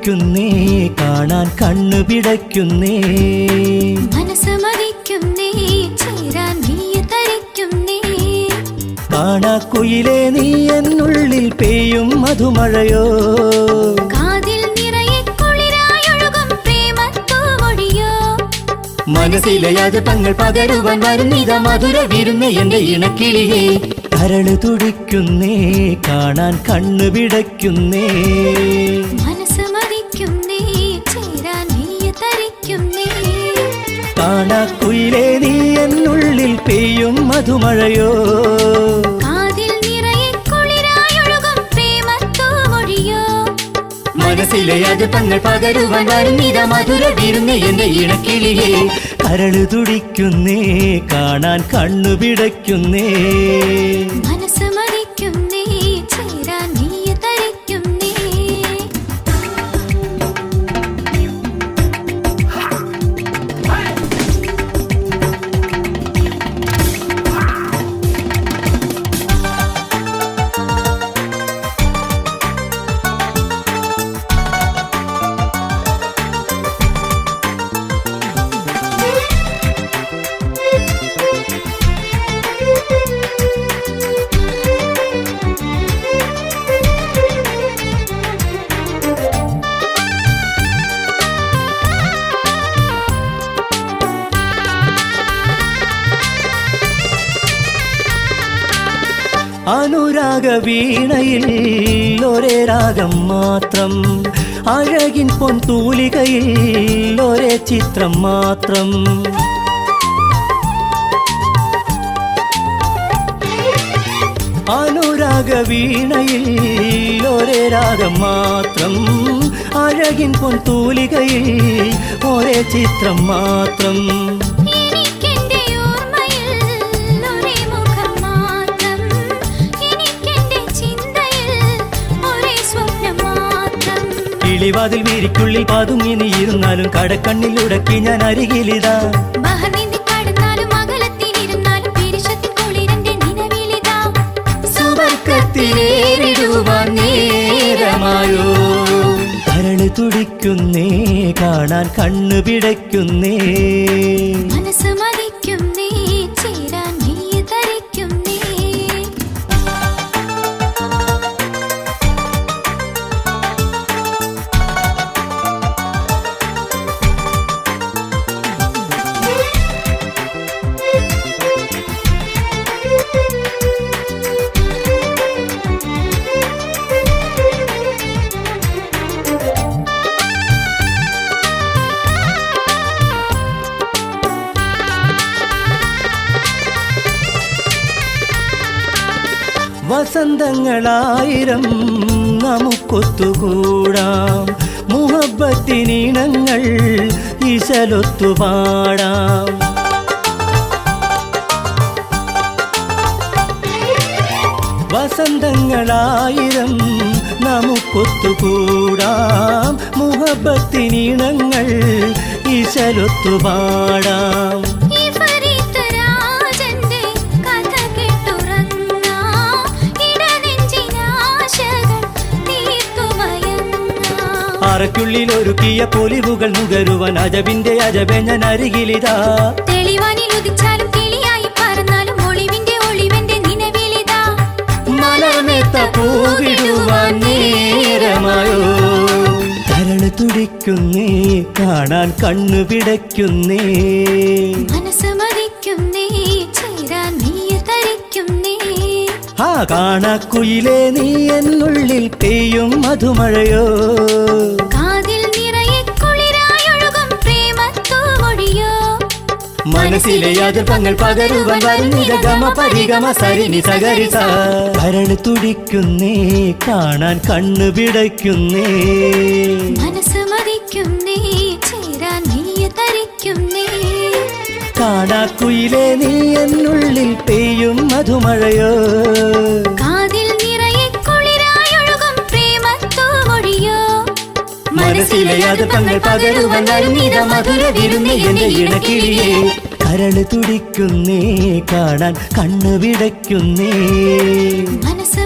തുടിക്കുന്നേ കാണാൻ കണ്ണു പിടയ്ക്കുന്നേ മനസ്സ് മതിക്കുന്നേ ചേരാൻ വിയർത്തരിക്കുന്നേ കാണാക്കുയിലേ നീ എന്നുള്ളിൽ പെയ്യും മധുമഴയോ കാതിൽ നിറയെ കുളിരായൊഴുകും പ്രേമത്തൂമൊഴിയോ മനസ്സിലെ യാതങ്ങൾ പകരുവാൻ വരുന്നിത മധുര വിരുന്ന് എന്റെ ഇണക്കിളിയേ കരള് തുടിക്കുന്നേ കാണാൻ കണ്ണു പിടയ്ക്കുന്നേ മനസ്സ് മതിക്കുന്നേ ചേരാൻ വിയർത്തരിക്കുന്നേ കാണാക്കുയിലേ നീ എന്നുള്ളിൽ പെയ്യും മധുമഴയോ കാതിൽ നിറയെ കുളിരായൊഴുകും പ്രേമത്തൂമൊഴിയോ മനസ്സിലെ യാതങ്ങൾ പകരുവാൻ വരുന്നിത മധുര വിരുന്ന് എന്റെ ഇണക്കിളിയേ കരള് തുടിക്കുന്നേ കാണാൻ കണ്ണു പിടയ്ക്കുന്നേ മനസ്സ് മതിക്കുന്നേ ചേരാൻ വിയർത്തരിക്കുന്നേ അനുരാഗ വീണയിൽ ഒരേ രാഗം മാത്രം അഴകിൻ പൊൻതൂലികയിൽ ഒരേ ചിത്രം മാത്രം അനുരാഗ വീണയിൽ ഒരേ രാഗം മാത്രം അഴകിൻ പൊൻതൂലികയിൽ ഒരേ ചിത്രം മാത്രം എനിക്കെന്റെ ഓർമ്മയിൽ ഒരേ മുഖം മാത്രം എനിക്കെന്റെ ചിന്തയിൽ ഒരേ സ്വപ്നം മാത്രം കിളിവാതിൽ വീരിക്കുള്ളിൽ പതുങ്ങി നീ ഇരുന്നാലും കടക്കണ്ണിൽ ഉടക്കി ഞാൻ അരികിലിതാ ബഹറിന്റെ കടന്നാലും അകലത്തിലിരുന്നാലും പിരിശത്തിൻ കുളിരന്റെ നിലവിലിതാ സുവർക്കത്തിലേറിടുവാൻ നേരമായോ കരള് തുടിക്കുന്നേ കാണാൻ കണ്ണു പിടയ്ക്കുന്നേ മനസ്സ് മതിക്കുന്നേ ചേരാൻ വിയർത്തരിക്കുന്നേ വസന്തങ്ങളായിരം നമുക്കൊത്തുകൂടാം മുഹബത്തിനിണങ്ങൾ ഇശലൊത്തുപാടാം വസന്തങ്ങളായിരം നമുക്കൊത്തുകൂടാം മുഹബത്തിനിണങ്ങൾ ഇശലൊത്തുപാടാം ഈ ഫരീദരാജന്റെ കഥ കേട്ടുറങ്ങാം ഇടനെഞ്ചിനാശകൾ തീർത്തുമയങ്ങാം അറയ്ക്കുള്ളിൽ ഒരുക്കിയ പൊലിവുകൾ നുകരുവാൻ അജബിന്റെ അജബെ ഞാൻ അരികിലിതാ തെളിവാനിൽ ഉദിച്ചാലും കിളിയായി പറന്നാലും ഒളിവിന്റെ ഒളിവന്റെ നിലവിലിതാ മലമേത്ത പൂവിടുവാൻ നേരമായോ കരള് തുടിക്കുന്നേ കാണാൻ കണ്ണു പിടയ്ക്കുന്നേ മനസ്സ് മതിക്കുന്നേ ചേരാൻ വിയർത്തരിക്കുന്നേ ആ കാണാക്കുയിലേ നീ എന്നുള്ളിൽ പെയ്യും മധുമഴയോ കാതിൽ നിറയെ കുളിരായൊഴുകും പ്രേമത്തൂമൊഴിയോ മനസ്സിലെ യാതങ്ങൾ പകരുവാൻ വരുന്നിത ഗമ പരിഗമ സരിനി സകരിസ കരള് തുടിക്കുന്നേ കാണാൻ കണ്ണു പിടയ്ക്കുന്നേ മനസ്സ് മതിക്കുന്നേ ചേരാൻ വിയർത്തരിക്കുന്നേ കാണാക്കുയിലേ നീ എന്നുള്ളിൽ പെയ്യും മധുമഴയോ കാതിൽ നിറയെ കുളിരായൊഴുകും പ്രേമത്തൂമൊഴിയോ മനസ്സിലെ യാതങ്ങൾ പകരുവാൻ വരുന്നിത മധുര വിരുന്ന് എന്റെ ഇണക്കിളിയേ കരള് തുടിക്കുന്നേ കാണാൻ കണ്ണു പിടയ്ക്കുന്നേ മനസ്സ്